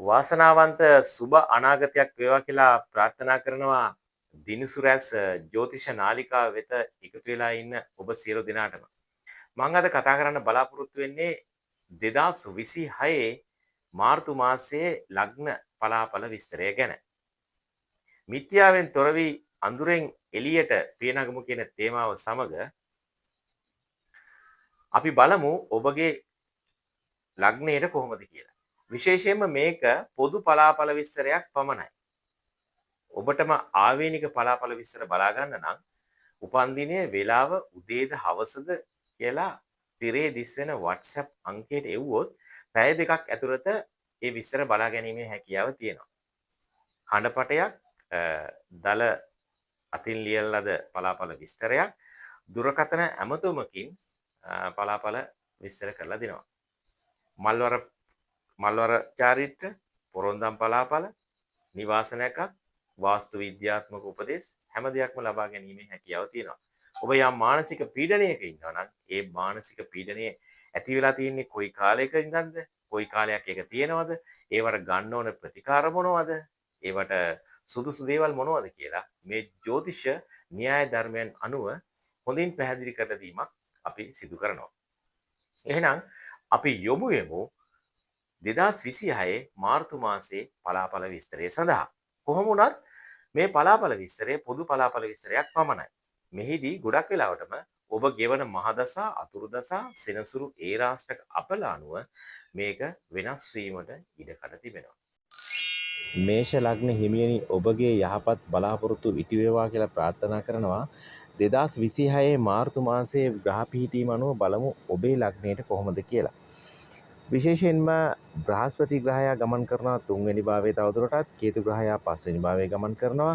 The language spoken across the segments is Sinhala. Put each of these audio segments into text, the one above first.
වාසනාවන්ත සුබ අනාගතයක් වේවා කියලා ප්‍රාර්ථනා කරනවා දිනසුරැස් ජ්‍යොතිෂ නාලිකාව වෙත එකතු වෙලා ඉන්න ඔබ සියලු දෙනාටම. මම අද කතා කරන්න බලාපොරොත්තු වෙන්නේ 2026 මාර්තු මාසයේ ලග්න පලාපල විස්තරය ගැන. මිත්‍යාවෙන් තොර වී අඳුරෙන් එළියට පියනගමු කියන තේමාව සමග අපි බලමු ඔබගේ ලග්නයට කොහොමද කියලා. විශේෂයෙන්ම මේක පොදු පලාපල විස්තරයක් පමණයි. ඔබටම ආවේනික පලාපල විස්තර බලා ගන්න නම් උපන් දිනයේ වේලාව උදේද හවසද කියලා තිරේ දිස් වෙන WhatsApp අංකයට එව්වොත් පැය දෙකක් ඇතුළත ඒ විස්තර බලා ගැනීමේ හැකියාව තියෙනවා. හඬපටයක් දල අතින් ලියන ලද පලාපල විස්තරයක් දුරකථන ඇමතුමකින් පලාපල විස්තර කරලා දෙනවා. මල්වර චාරිත්‍ර පොරොන්දම් පලාපල නිවාසනයක් වාස්තු විද්‍යාත්මක උපදෙස් හැම දෙයක්ම ලබා ගැනීමේ හැකියාව තියෙනවා. ඔබ යම් මානසික පීඩනයක ඉන්නවා නම් ඒ මානසික පීඩනය ඇති වෙලා තියෙන්නේ කොයි කාලයක ඉඳන්ද? කොයි කාලයක් ඒක තියෙනවද? ඒවට ගන්න ඕන ප්‍රතිකාර මොනවද? ඒවට සුදුසු දේවල් මොනවද කියලා මේ ජ්‍යොතිෂ න්‍යාය ධර්මයන් අනුව හොඳින් පැහැදිලි කර දීමක් අපි සිදු කරනවා. එහෙනම් අපි යොමු වෙමු 2026 මාර්තු මාසයේ පලාපල විස්තරය සඳහා. කොහොම වුණත් මේ පලාපල විස්තරය පොදු පලාපල විස්තරයක් පමණයි. මෙහිදී ගොඩක් වෙලාවටම ඔබ ගෙවන මහදසා, අතුරුදසා, සෙනසුරු ඒ රාශියක අපල අනුව මේක වෙනස් වීමට ඉඩකඩ තිබෙනවා. මේෂ ලග්න හිමියනි ඔබගේ යහපත් බලාපොරොත්තු ඉටු වේවා කියලා ප්‍රාර්ථනා කරනවා. 2026 මාර්තු මාසයේ ග්‍රහ පිහිටීම අනුව බලමු ඔබේ ලග්නයට කොහොමද කියලා. විශේෂයෙන්ම බ්‍රහස්පති ග්‍රහයා ගමන් කරනවා 3 වෙනි භාවයේ තවදුරටත්, කේතු ග්‍රහයා 5 වෙනි භාවයේ ගමන් කරනවා.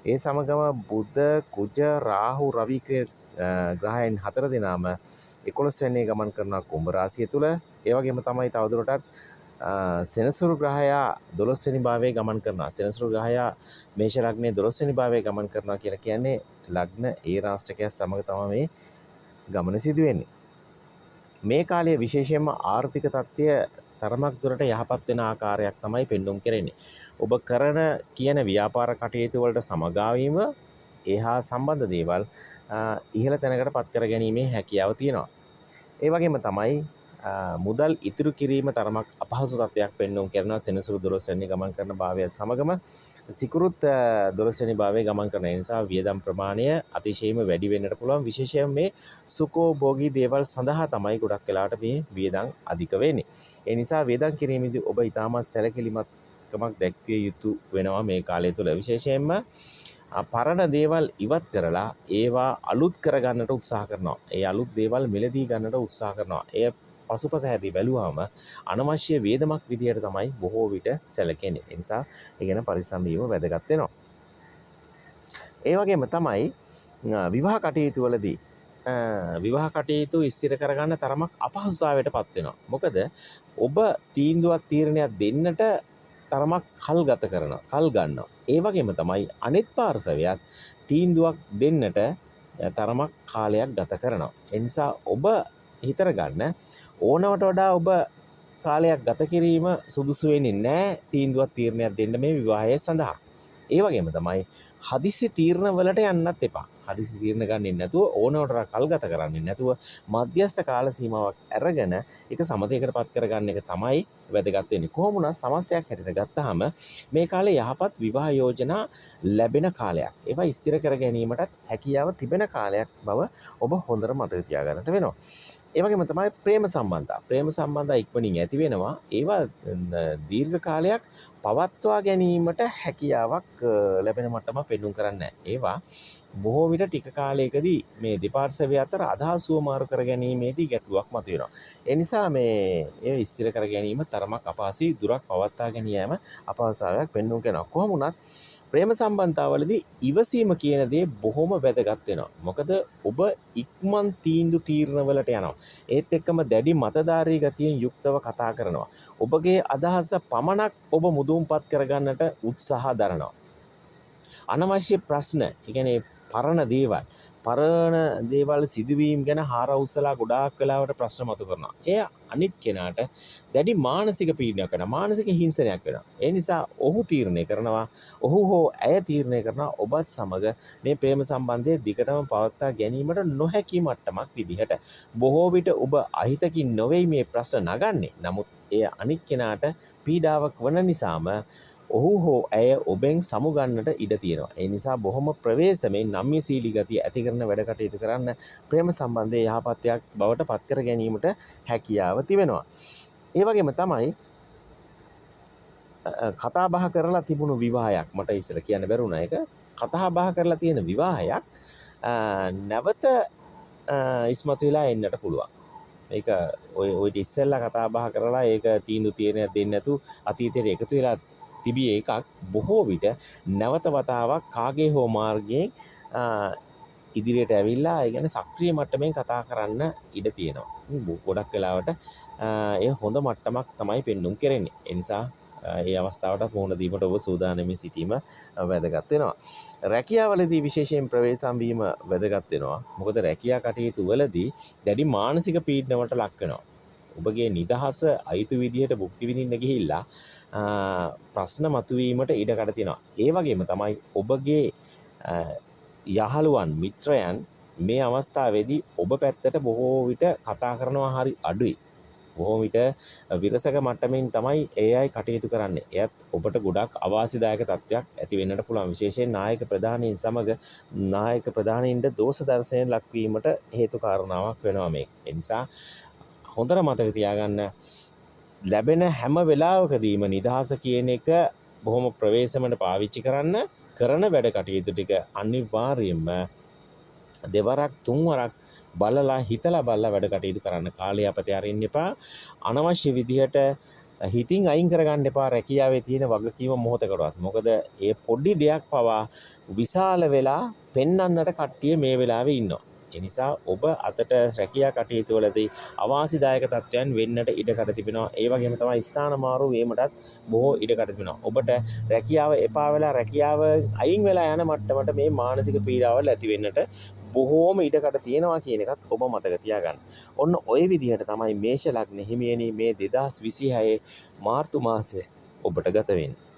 ඒ සමගම බුධ, කුජ, රාහු, රවි ග්‍රහයන් 4 දෙනාම 11 වෙනි ගමන් කරනවා කුම්භ රාශිය තුල. ඒ වගේම තමයි තවදුරටත් සෙනසුරු ග්‍රහයා 12 වෙනි භාවයේ ගමන් කරනවා. සෙනසුරු ග්‍රහයා මේෂ ලග්නයේ 12 වෙනි භාවයේ ගමන් කරනවා කියලා කියන්නේ ලග්න ඒ රාශිකය සමග තමයි මේ ගමන සිදු වෙන්නේ. මේ කාලයේ විශේෂයෙන්ම ආර්ථික තත්ත්වය තරමක් දුරට යහපත් වෙන ආකාරයක් තමයි පෙන්වුම් කරන්නේ. ඔබ කරන කියන ව්‍යාපාර කටයුතු වලට සමගාමීව එහා සම්බන්ධ දේවල් ඉහළ තැනකට පත් කර ගැනීමේ හැකියාව තියෙනවා. ඒ වගේම තමයි මුදල් ඉතුරු කිරීම තරමක් අපහසු තත්ත්වයක් පෙන්වුම් කරනවා සෙනසුරු 12 වෙනි ගමන් කරන භාවය සමගම සිකුරුත් 12 වෙනි භාවයේ ගමන් කරන නිසා වියදම් ප්‍රමාණය අතිශයින්ම වැඩි වෙන්නට පුළුවන්. විශේෂයෙන් මේ සුඛෝභෝගී දේවල් සඳහා තමයි ගොඩක් වෙලාවට මේ වියදම් අධික වෙන්නේ. ඒ නිසා වියදම් කිරීමේදී ඔබ ඊටමත් සැලකිලිමත්කමක් දැක්විය යුතු වෙනවා මේ කාලය තුල. විශේෂයෙන්ම පරණ දේවල් ඉවත් කරලා ඒවා අලුත් කරගන්නට උත්සාහ කරනවා. ඒ අලුත් දේවල් මිලදී ගන්නට උත්සාහ කරනවා. එය පසුපස හැදී බැලුවාම අනවශ්‍ය වේදමක් විදියට තමයි බොහෝ විට සැලකෙන්නේ. ඒ නිසා ඒ ගැන පරිස්සම් වීම වැදගත් වෙනවා. ඒ වගේම තමයි විවාහ කටයුතු වලදී විවාහ කටයුතු ස්ථිර කරගන්න තරමක් අපහසුතාවයටපත් වෙනවා. මොකද ඔබ තීන්දුවක් තීරණයක් දෙන්නට තරමක් කල් ගන්නවා. ඒ වගේම තමයි අනිත් පාර්ශවයත් තීන්දුවක් දෙන්නට තරමක් කාලයක් ගත කරනවා. ඒ නිසා ඔබ හිතර ගන්න ඕනවට වඩා ඔබ කාලයක් ගත කිරීම සුදුසු වෙන්නේ නැහැ තීන්දුවක් තීරණයක් දෙන්න මේ විවාහය සඳහා. ඒ වගේම තමයි හදිසි තීරණ වලට යන්නත් එපා. හදිසි තීරණ ගන්නෙ නැතුව ඕනවට වඩා කල් ගත කරන්නේ නැතුව මධ්‍යස්ථ කාල සීමාවක් අරගෙන ඒක සමතයකටපත් කරගන්න එක තමයි වැදගත් වෙන්නේ. කොහොම වුණත් සමස්තයක් හැටියට ගත්තාම මේ කාලේ යහපත් විවාහ යෝජනා ලැබෙන කාලයක්. ඒවා ස්ථිර කර ගැනීමටත් හැකියාව තිබෙන කාලයක් බව ඔබ හොඳට මතක තියාගන්නට වෙනවා. ඒ වගේම තමයි ප්‍රේම සම්බන්ධ ඉක්මනින් ඇති වෙනවා. ඒවා දීර්ඝ කාලයක් පවත්වා ගැනීමට හැකියාවක් ලැබෙන මට්ටම පෙන්වුම් කරන්නේ නැහැ. ඒවා බොහෝ විට ටික කාලයකදී මේ දෙපාර්ශවය අතර අදහස් සුවමාරු කර ගැනීමේදී ගැටලුවක් මතුවෙනවා. ඒ නිසා ඒ ස්ථිර කර ගැනීම තරමක් අපහසුයි. දුරක් පවත්වා ගැනීම අපහසුතාවයක් පෙන්වුම් කරනවා. කොහොම වුණත් ප්‍රේම සම්බන්ධතාවලදී ඉවසීම කියන දේ බොහොම වැදගත් වෙනවා. මොකද ඔබ ඉක්මන් තීරණ වලට යනවා. ඒත් එක්කම දැඩි මතධාරී ගතියෙන් යුක්තව කතා කරනවා. ඔබගේ අදහස පමණක් ඔබ මුදුන්පත් කරගන්නට උත්සාහ දරනවා. අනවශ්‍ය ප්‍රශ්න, ඒ කියන්නේ පරණ දේවල්, පරණ දේවල් සිදුවීම් ගැන හාර උස්සලා ගොඩාක් වෙලාවට ප්‍රශ්න මතු කරනවා. එය අනිත් කෙනාට දැඩි මානසික පීඩනයක් වෙනවා. මානසික හිංසනයක් වෙනවා. ඒ නිසා ඔහු තීරණය කරනවා, ඔහු හෝ ඇය තීරණය කරනවා ඔබත් සමග මේ ප්‍රේම සම්බන්ධය දිගටම පවත්වා ගැනීමට නොහැකි මට්ටමක් විදිහට. බොහෝ විට ඔබ අහිතකින් නොවේයි මේ ප්‍රශ්න නගන්නේ. නමුත් එය අනිත් කෙනාට පීඩාවක් වන නිසාම ඔහු හෝ ඇය ඔබෙන් සමුගන්නට ඉඩ තියෙනවා. ඒ නිසා බොහොම ප්‍රවේශමෙන් නම්‍යශීලී ගතිය ඇති කරන වැඩ කටයුතු කරන්න ප්‍රේම සම්බන්ධයේ යහපත්යක් බවට පත් කර ගැනීමට හැකියාව තිබෙනවා. ඒ වගේම තමයි කතා බහ කරලා තිබුණු විවාහයක් මට ඉස්සර කියන්න බැරුණා. ඒක කතා බහ කරලා තියෙන විවාහයක් නැවත ඉස්මතු වෙලා එන්නට පුළුවන්. ඒක ඔය ඉස්සෙල්ලා කතා බහ කරලා ඒක තීන්දුව තීරණයක් දෙන්නේ නැතු අතීතයට එකතු වෙලා තිබිය එකක් බොහෝ විට නැවත වතාවක් කාගේ හෝ මාර්ගයෙන් ඉදිරියට ඇවිල්ලා ඒ කියන්නේ සක්‍රීය මට්ටමින් කතා කරන්න ඉඩ තියෙනවා. ගොඩක් වෙලාවට ඒ හොඳ මට්ටමක් තමයි පෙන්눔 කරන්නේ. ඒ නිසා ඒ අවස්ථාවට මුහුණ දීමට ඔබ සූදානම්ව සිටීම වැදගත් වෙනවා. රැකියාවලදී විශේෂයෙන් ප්‍රවේශම් වීම වැදගත් වෙනවා. මොකද රැකියා කටයුතු වලදී දැඩි මානසික පීඩනකට ලක් වෙනවා. ඔබගේ නිදහස අයිතු විදිහට භුක්ති විඳින්න ගිහිල්ලා ප්‍රශ්න මතුවීමට ඉඩකඩ තියෙනවා. ඒ වගේම තමයි ඔබගේ යහළුවන් මිත්‍රයන් මේ අවස්ථාවේදී ඔබ පැත්තට බොහෝ විට කතා කරනවා හරි අඩුයි. බොහෝ විට විරසක මට්ටමින් තමයි ඒ අය කටයුතු කරන්නේ. එයත් ඔබට ගොඩක් අවාසිදායක තත්ත්වයක් ඇති වෙන්නට පුළුවන්. විශේෂයෙන් නායක ප්‍රධානීන් සමග නායක ප්‍රධානීන්ට දෝෂ දර්ශනයෙන් ලක්වීමට හේතු කාරණාවක් වෙනවා මේක. ඒ නිසා හොඳට මතක තියාගන්න ලැබෙන හැම වෙලාවකදීම නිදහස කියන එක බොහොම ප්‍රවේශමට පාවිච්චි කරන්න. කරන වැඩ කටයුතු ටික අනිවාර්යයෙන්ම දෙවරක් තුන්වරක් බලලා හිතලා බලලා වැඩ කටයුතු කරන්න. කාලය අපතේ අරින්න එපා. අනවශ්‍ය විදිහට හිතින් අයින් කරගන්න එපා රැකියාවේ තියෙන වගකීම මොහොතකටවත්. මොකද ඒ පොඩි දෙයක් පවා විශාල වෙලා පෙන්වන්නට කට්ටිය මේ වෙලාවේ ඉන්නවා. ඒ නිසා ඔබ අතට රැකියා කටයුතු වලදී අවාසිදායක තත්ත්වයන් වෙන්නට ඉඩකඩ තිබෙනවා. ඒ වගේම තමයි ස්ථාන මාරු වීමටත් බොහෝ ඉඩකඩ තිබෙනවා. ඔබට රැකියාව එපා වෙලා රැකියාව අයින් වෙලා යන මට්ටමට මේ මානසික පීඩාවල් ඇති වෙන්නට බොහෝම ඉඩකඩ තියෙනවා කියන එකත් ඔබ මතක තියාගන්න. ඔන්න ওই විදිහට තමයි මේෂ ලග්න හිමියනි මේ 2026 මාර්තු මාසය ඔබට ගත වෙන්නේ.